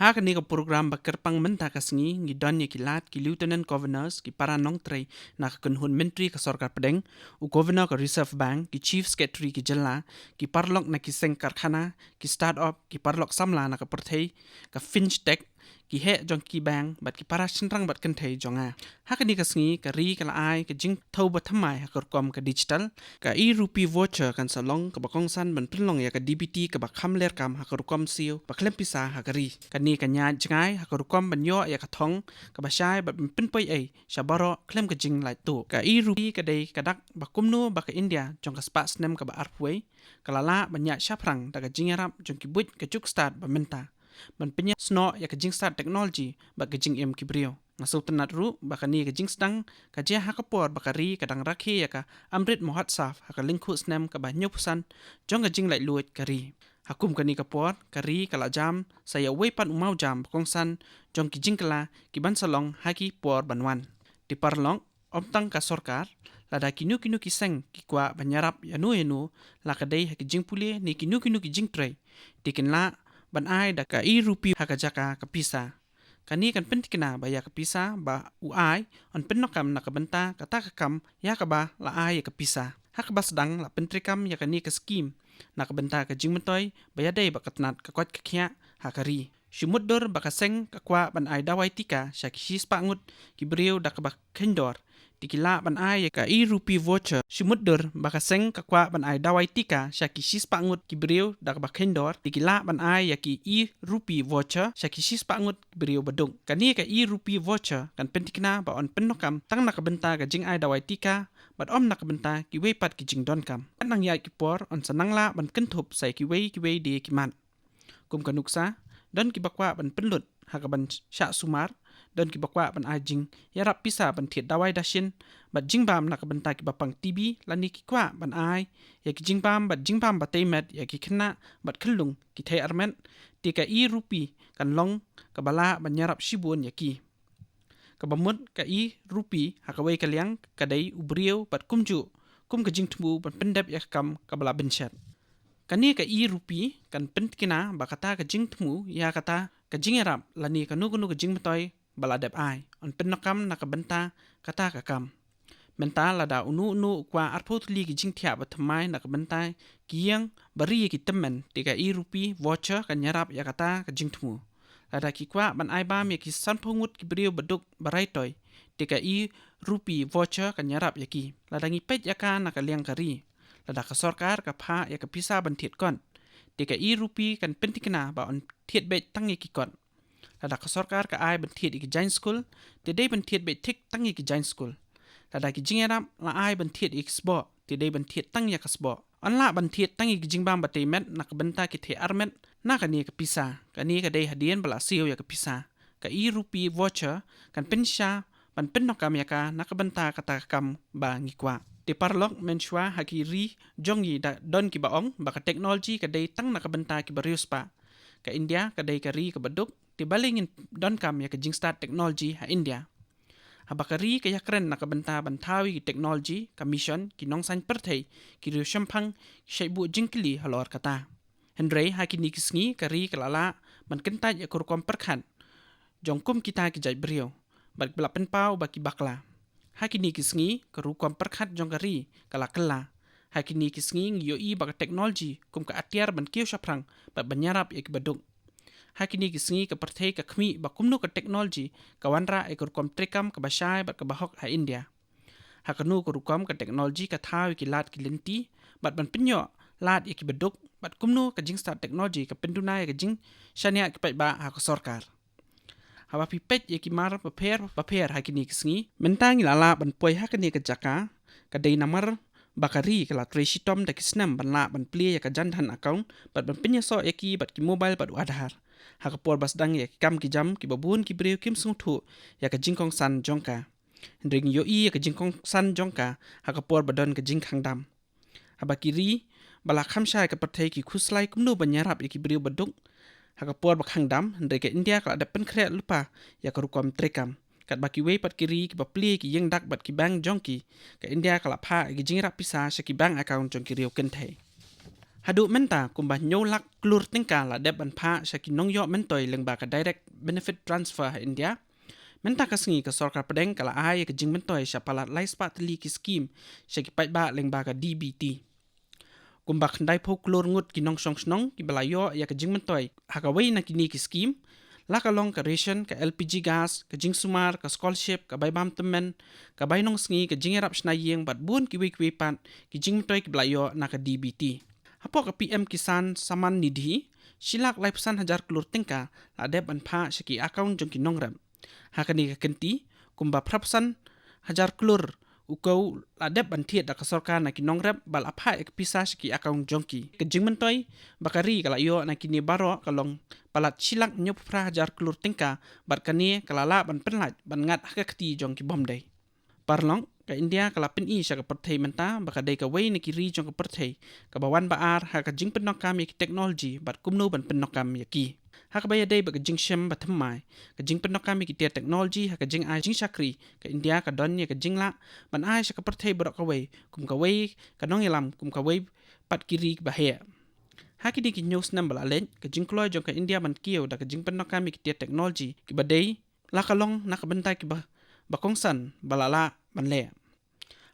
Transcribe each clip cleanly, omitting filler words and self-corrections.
Hak ni ka program bakar pang menta kasngi ngi don ki lat ki lieutenant governors ki para nong tre na ka hun Myntri ka sorkar pedeng u governor ka reserve bank ki chief secretary ki jella ki parlok na ki seng karkhana ki startup ki parlok samla na ka perthei ka fintech ki he jong ki bank bat ki para chinrang bat kan thei jonga hak ni kasngi ka ri ka ai ka jing thau ba thamai ha kom ka digital ka E-Rupi voucher kan salong ka bakong san ban pinlong ya ka DBT ka bakham ler kam ha kom siu ba klem pisa ha ka ri ka ni ka nya jangai ha kom ban yo ya ka thong ka ba shai bat pin poi ai shabaro klem ka jing lai tu ka E-Rupi ka dei ka dak ba kumnu ba ka India jong ka spa snem ka ba arpwei ka lala ban ya shaprang da ka jingarap jong ki buit ka juk start ba menta ban penya sno ya ka jing start technology ba ka jing em kibrio ngaso tanat ru ba ka ni ka jing stang ka je ha ka por ba ka ri ka dang rakhi ya ka amrit mohat saf ha ka lingkhu snem ka ba nyupusan jong ka jing lai luit ka ri hakum ka ni ka por ka ri ka la jam saya we pan umau jam kong san jong ki jing kala ki ban salong ha ki por banwan ti parlong om tang ka sorkar lada kinu ki seng ki kwa banyarap yanu la ka dei ha ki jing puli ni kinu ki jing tray tikin la ban ai da ka E-Rupi ha ka jaka ka pisa kani kan pentikna ba ya ka pisa ba u ai on penokam na ka benta ka ta ka kam ya ka ba la ai ya ka pisa ha ka ba sedang la pentrikam ya ka ni ka skim na ka benta ka jingmetoy ba ya dei ba katnat ka kwat ka khya ha ka ri shumuddor ba ka seng ka kwa ban ai dawai tika sha ki shis pangut ki brio da ka ba kendor tikila ban ai ka E-Rupi voucher shumuddor ba ka seng ka kwa ban ai dawai tika sha ki shis pangut ki brio da ka ba kendor tikila ban ai ya ki E-Rupi voucher sha ki shis pangut ki brio badung kani ka E-Rupi voucher kan pentikna ba on penokam tang na ka benta ka jing ai dawai tika bat om na ka benta ki we pat ki jing don kam nang ya ki por on sanang la ban kentup sai ki we de ki man kum kanuksa don ki bakwa ban penlut ha ka ban sha sumar don ki bakwa ban ajing ya rap pisa ban thiet dawai dashin bat jingbam na ka benta ki bapang TB lani ki kwa ban ai ya ki jingbam bat taimet ya ki khna bat khulung ki thai armen ti ka E-Rupi kan long ka bala ban yarap shibun ya ki ka bamut ka E-Rupi ha ka wei ka liang ka dei ubrio bat kumju kum ka jingtmu ban pendap ya kam ka bala benchat kani ka E-Rupi kan pentkina ba kata ka jingtmu ya kata ka jingarap lani ka nugu ka jingmetoy baladep ai on penokam na ka benta kata ka kam menta lada unu kwa arpotli ki jingthia ba thamai na ka benta kiyang bari ki temmen ti ka E-Rupi voucher kan yarap ya kata ka jingthmu lada ki kwa ban ai bam ya ki sanphongut ki brio baduk barai toy ti ka E-Rupi voucher kan yarap ya ki lada ngi pet ya ka na ka liang kari lada ka sorkar ka pha ya ka pisa ban thiet kon ti ka E-Rupi kan pentikna ba on thiet bet tangi ki kon lada ka sorkar ka ai ban thiet ki jain school ti dei ban thiet bet thik tangi ki jain school lada ki jingerap la ai ban thiet ik sbo ti dei ban thiet tang ya ka sbo on la ban thiet tangi ki jingbam ba te met na ka benta ki the armet na ka ni ka pisa ka ni ka dei hadien bala siu ya ka pisa ka E-Rupi voucher kan pensha ban penokam ya ka na ka benta ka ta kam ba ngi kwa ti parlok menshwa hakiri jongi da don ki baong ba ka technology ka dei tang na ka benta ki barius pa ka India ka dei ka ri ka baduk ti balingin don kam ya ka jing start technology ha India habakari ka yakren na ka benta bantawi ki technology ka mission ki nong san perthei ki ru shampang shaibu jingkli halor kata hendrei ha ki nikisngi ka ri ka lala ban kentaj ya kur kom perkhan jongkum kita ki jai brio bat bla penpau ba ki bakla ha ki nikisngi ka ru kom perkhat jong ka ri kala kala ha ki nikisngi yo i ba ka technology kum ka atiar ban kiu shaprang bat banyarap ya ki baduk hakini kisngi ka perthei ka khmi ba kumnu ka technology ka wanra e kur kom trekam ka bashai bat ka bahok ha India hakanu kur kom ka technology ka thawi ki lat ki lenti bat ban pinyo lat e ki beduk bat kumnu ka jing start technology ka penduna ka jing shania ki pai ba ha ka sorkar hawa pi pet e ki mar paper hakini kisngi mentang lala ban poi hakani ka jaka ka dei namar bakari kala treshitom da kisnam ban la ban pli ya ka jandan account bat ban pinya so e ki bat ki mobile bat adhar hakapor basdang ya kam ki jam ki babun ki breu kim sung thu ya ka jingkong san jongka ring yo i ya ka jingkong san jongka hakapor badon ka jing khangdam habakiri bala khamsha ka pathai ki khuslai kumnu banyarap ya ki breu baduk hakapor ba khangdam ndre ka India ka adapen khre lupa ya ka rukom trekam kat baki we pat kiri ki bapli ki yeng dak bat ki bang jongki ka India ka lapha ki jingrap pisa sha ki bang account jongki riu kenthai Hadu menta kumbah nyolak klur tingkah la deb anpa syaki nong yo mentoi lengba ka direct benefit transfer ha India. Menta kasengi ke sorkar pedeng kala ai ke jing mentoi syapalat lai spat li ki skim syaki pai ba lengba ka DBT. Kumbah kendai po klur ngut ki nong song snong ki balayo ya ke jing mentoi hakawai na kini ki skim la kalong ka ration ka LPG gas ka jing sumar ka scholarship ka bai bam temen ka bai nong sengi ka jing erap snayeng bat bun ki wei pan ki jing mentoi ki balayo na ka DBT. Hapo ka PM Kisan Saman Nidhi silak lai pesan hajar klur tingka la deb anpa syaki akaun jong ki nongrem. Hakani ka kenti kumba prapsan hajar klur ukau la deb antiet da kasorka na ki nongrem bal apa ek pisa syaki akaun jongki. Ke jing mentoi bakari kala yo na kini baro kalong palat silak nyop pra hajar klur tingka bat kani kalala ban penlat ban ngat hakati jong ki bomdai. Parlong ka India kala pen i syaka perthai menta baka dai ka wei na ki ri jong ka perthai ka bawan baar ha ka jing penokam ya ki teknologi bat kumno ban penokam ya ki ha ka baya dai baka jing shem batamai ka jing penokam ya ki teknologi ha ka jing ai jing syakri ka India ka don ya ka jing la ban ai syaka perthai borok ka wei kum ka wei ka nong yalam kum ka wei pat kiri ba he ha ki di ki news nam bala len ka jing kloi jong ka India ban kieu da ka jing penokam ya ki teknologi ki badai la kalong na ka bentai ki ba bakongsan balala banle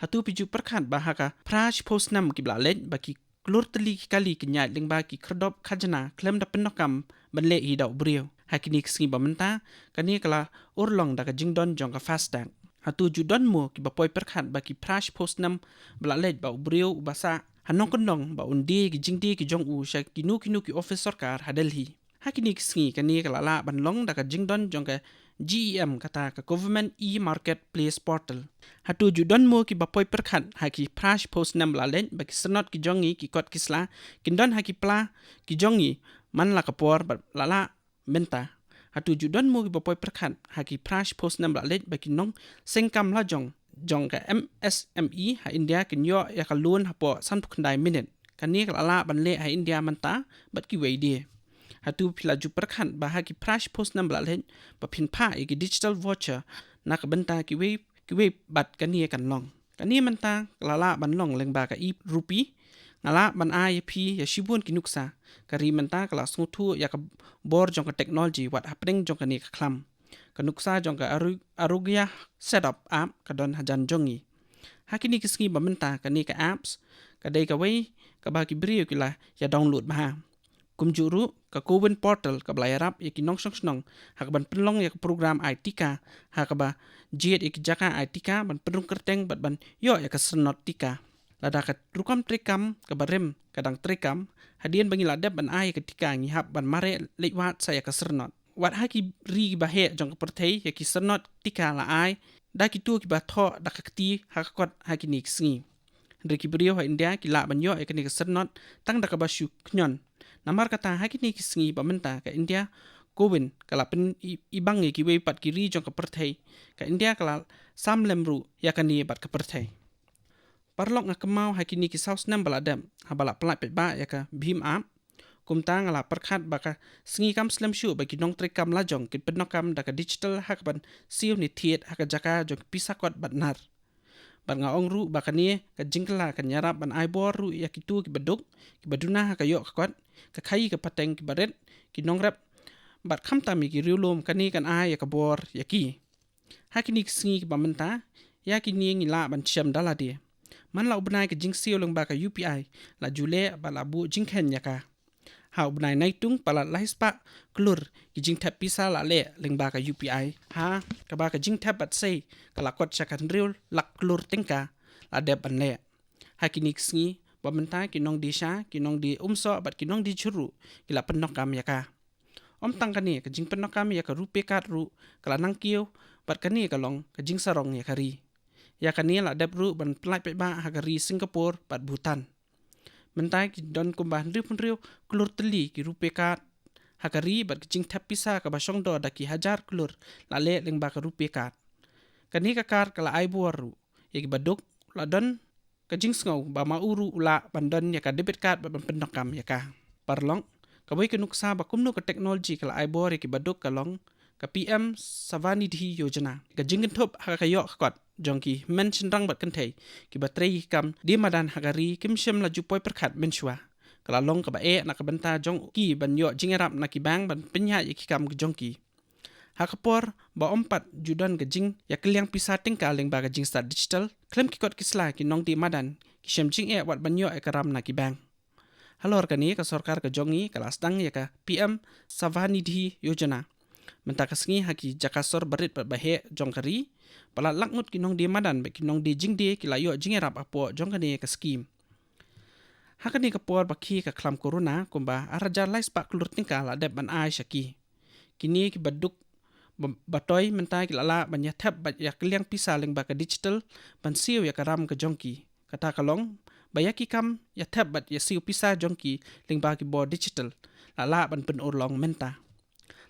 hatu piju perkhat bahaka prash postnam ki blalen baki klur teli kali kinya lingba ki kredop khajana klem da penokam banle hi da brio hakini singi bamenta kani kala urlong da ka jingdon jong ka fastang hatu judon mo ki bapoi perkhat baki prash postnam blalen ba brio ubasa hanong kondong ba undi ki jingdi ki jong u sha kinu ki office sarkar hadelhi hakini singi kani kala la banlong da ka jingdon jong ka GEM kata ka Government E-Marketplace Portal. Hatu judon mo ki bapoi perkhat haki prash post nam lalen baki senot ki jongi ki kot kisla kindon haki pla ki jongi man la kapor lala menta. Hatu judon mo ki bapoi perkhat haki prash post nam lalen baki nong sengkam la jong ka MSME ha India kinyo ya kalun hapo san pukndai minute. Kani lala banle ha India menta bat ki weidi. Hatu pila ju perkhan bahagi prash post nam blalen bapin pa iki digital voucher nak benta ki we bat kani kan long kani menta lala ban long leng ba ka E-Rupi ngala ban IP ya shibun kinuksa kari menta kala smutu ya ka bor jong ka technology wat happening jong kani ka klam kanuksa jong ka arugya setup app kadon hajan jongi hakini kisngi bamenta kani ka apps kadai ka we ka bagi brio kila ya download ba kumjuru ka Kowin portal ka belayarap ya ki nong snong hak ban penlong ya program IT ka hak ba jet ik jaka IT ka ban pedung kerteng ban yo ya ka senot tika lada ka rukam trikam ka barem kadang trikam hadian bangi ladap ban ai ketika ngi hap ban mare lewat saya ka senot wat haki ri bahe jong ka perthei ya ki senot tika la ai da ki tu ki ba tho da ka ti hak kot haki nik sngi ndri brio ha India ki la ban yo ya ka senot tang da ka basu knyon namar kata hakini kisngi pamenta ka India Kowin kala pen ibang ki we pat kiri jong ka perthai ka India kala sam lemru yakani bat ka perthai parlok nga kemau hakini ki saus nam baladam habala plat pe ba ya ka bhim app kumta ngala perkhat baka sngi kam slem shu ba ki nong trek kam la jong ki penokam da ka digital hak ban siu ni thiet hak jaka jong pisakot bat nar ban nga ongru bakani ka jingkla ka nyarap ban aibor ru ya kitu ki beduk ki baduna ka yo ka ka khai ka pateng ki baret ki nongrap bat khamta mi ki riulum kani kan a ya ka bor ya ki hakini sngi ki bamenta ya ki ni ngi la ban cham dala de man la ubnai ka jingsiu leng ba ka UPI la jule ba la bu jingkhen ya ka ha ubnai nai tung pala la hispa klur ki jing tap pisa la le leng ba ka UPI ha ka ba ka jing tap bat sei kala kot chakan riul lak klur tingka la de ban le hakini sngi bamenta ki nong disha ki nong di umso bat ki nong di churu ki la penokam ya ka om tangkani ka jing penokam ya ka rupe card ru kala nang kiu bat kani ka long ka jing sarong ya kari ya kani la dep ru ban plai pe ba ha kari Singapore bat Bhutan mentai ki don kumbah riu klur teli ki rupe card ha kari bat ki jing tap pisa ka basong do da ki hajar klur la le leng ba ka rupe card kani ka card kala ai bor ru ya ki baduk la don ka jing ngau ba ma uru ula bandon ya ka debit card ba penokam ya ka parlong ka boy kenuksa ba kumno ka teknologi kala ai bor ki baduk kalong ka PM Savanidhi Yojana ka jingin thop ha ka yo kot jongki mention rang bat kan thei ki batrei kam di madan hagari kim shem la jupoi perkhat menshwa Kelalong ke bae nak benta jong ki ban yo jingerap nak ki bang ban penya ki kam ke jong ki. Hakapor ba ompat judan ke jing ya keliang pisah tingkal ling ba ke jing start digital klem ki kot kisla ki nong di madan ki shem jing wat ban yo karam nak ki bang. Halor kani ka sarkar ke jongi kelas dang ya ka PM Savanidhi Yojana. Menta kasngi haki jakasor berit bahe jong kari palat lakngut ki nong di madan ba ki nong di jing di ki layo jingerap apo jong kani ka skim. Hakani kapor baki ka klam corona kumba arajar lais pak klur tingkal adep ban ai syaki. Kini ki baduk batoi mentai ki lala ban ya tab bat ya keliang pisah ling ba ka digital ban siu ya karam ke jongki. Kata kalong bayaki kam ya tab bat ya siu pisah jongki ling ba ki bo digital lala ban pen urlong menta.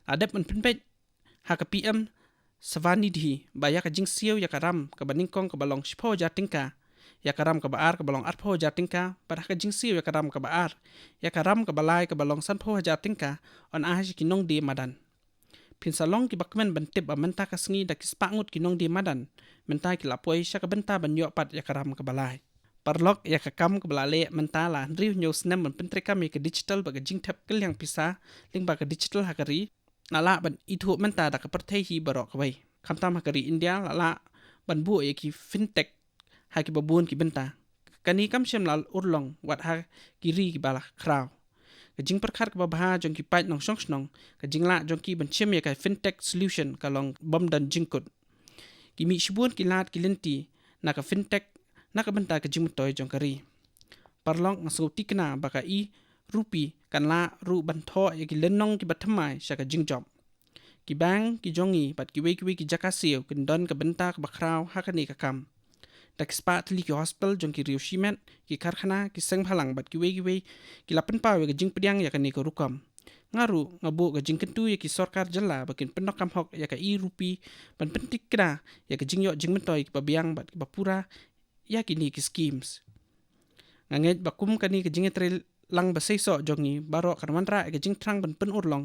Adep ban penpet haka PM Savanidhi bayak jing siu ya karam ke baningkong ke balong shipo jatingka ya karam ke baar ke balong arpo jatingka pada ka jing siu ya karam ke baar ya karam ke balai ke balong sanpo jatingka on ahaji kinong di madan. Pinsalong ki bakmen bentip ba menta kasngi da kispangut kinong di madan menta ki lapoi sya ka benta ban yo pat ya karam ke balai. Parlok ya kakam ke balale mentala riu news nem ban pentri kami ke digital ba ke jing tap kel yang pisah ling ba ke digital hakari nala ban itu menta da ka pertehi barok wai. Kamtam hakari India lala ban bu ya ki fintech haki babun ki benta. Kani kam syem lal urlong wat ha kiri ki bala kraw. Kajing perkhat ke babaha jong ki pait nong song kajing la jong ki ban syem ya ka fintech solution kalong bom dan jingkut. Ki mi shibun ki lat ki lenti na ka fintech na ka benta kajing mutoy jong kari. Parlong ngaso tikna baka E-Rupi kan la ru ban tho ya ki lenong ki batamai sya ka jing job. Ki bang ki jongi pat ki we ki jakasio kin don ka benta ka bakraw hakani ka kam. Dak spa tli ki hospital jong ki riu shimet ki karkhana ki seng phalang bat ki we ki lapen pa we jing pediang ya kani ko rukam ngaru ngabu ga jing kentu ya ki sarkar jela bakin pendok kam hok ya ka E-Rupi ban pentik kena ya ka jing yo jing mentoy ki babiang bat ki bapura ya kini ki schemes nganget bakum kani ka jing etrel lang basaiso jongi baro karmanra ga jing trang ban pen urlong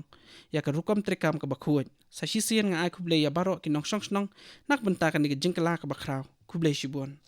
ya ka rukam trekam ka bakhuat sa sisian nga ai kuble ya baro ki nong song nak benta kani ga jing kala ka bakraw kuble shibon.